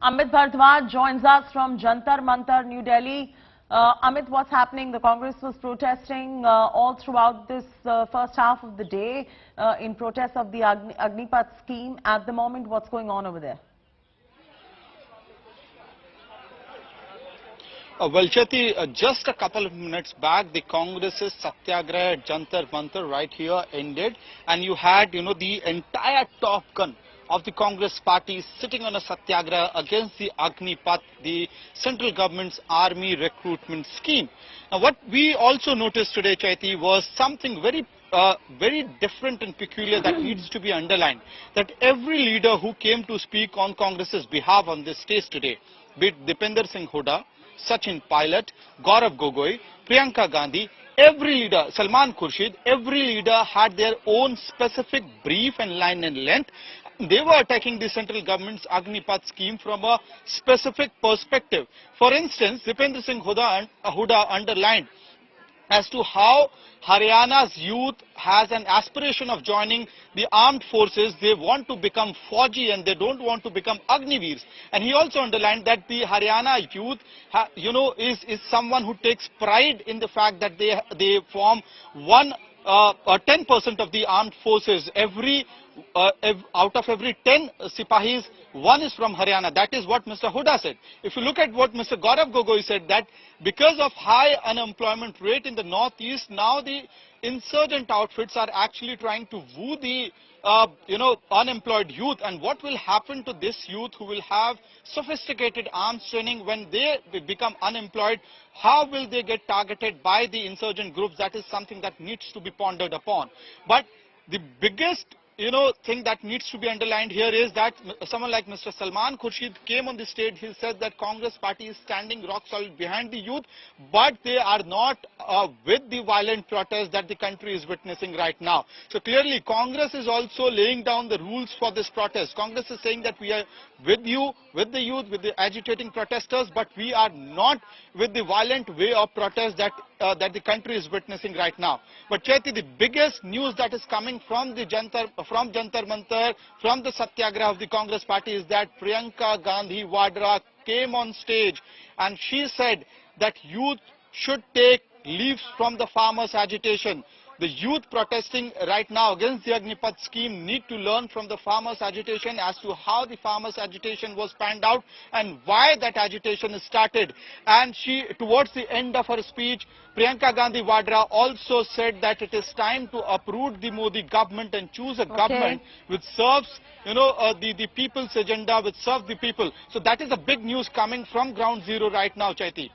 Amit Bharadwaj joins us from Jantar Mantar, New Delhi. Amit, what's happening? The Congress was protesting all throughout this first half of the day in protest of the Agnipath scheme. At the moment, what's going on over there? Well, Jyoti, just a couple of minutes back, the Congress's Satyagraha at Jantar Mantar right here ended, and you had, the entire top gun of the Congress party sitting on a Satyagraha against the Agnipath, the central government's army recruitment scheme. Now, what we also noticed today, Chaiti, was something very different and peculiar that needs to be underlined. That every leader who came to speak on Congress's behalf on this stage today, be it Dipender Singh Hooda, Sachin Pilot, Gaurav Gogoi, Priyanka Gandhi, every leader, Salman Khurshid, every leader had their own specific brief and line and length. They were attacking the central government's Agnipath scheme from a specific perspective. For instance, Dipender Singh Hooda underlined as to how Haryana's youth has an aspiration of joining the armed forces. They want to become Fauji and they don't want to become Agniveers. And he also underlined that the Haryana youth, is someone who takes pride in the fact that they form 10% of the armed forces. Out of every 10 Sipahis, one is from Haryana. That is what Mr. Hooda said. If you look at what Mr. Gaurav Gogoi said, that because of high unemployment rate in the northeast, now the insurgent outfits are actually trying to woo the unemployed youth. And what will happen to this youth who will have sophisticated arms training when they become unemployed? How will they get targeted by the insurgent groups? That is something that needs to be pondered upon. But the biggest thing that needs to be underlined here is that someone like Mr. Salman Khurshid came on the stage. He said that Congress party is standing rock solid behind the youth, but they are not with the violent protests that the country is witnessing right now. So clearly, Congress is also laying down the rules for this protest. Congress is saying that we are with you, with the youth, with the agitating protesters, but we are not with the violent way of protest that the country is witnessing right now. But Chaiti, the biggest news that is coming from Jantar Mantar, from the Satyagraha of the Congress party is that Priyanka Gandhi Vadra came on stage and she said that youth should take leaves from the farmers' agitation. The youth protesting right now against the Agnipath scheme need to learn from the farmers' agitation as to how the farmers' agitation was panned out and why that agitation is started. And she, towards the end of her speech, Priyanka Gandhi Vadra also said that it is time to uproot the Modi government and choose a government which serves, the people's agenda, which serves the people. So that is a big news coming from ground zero right now, Chaiti.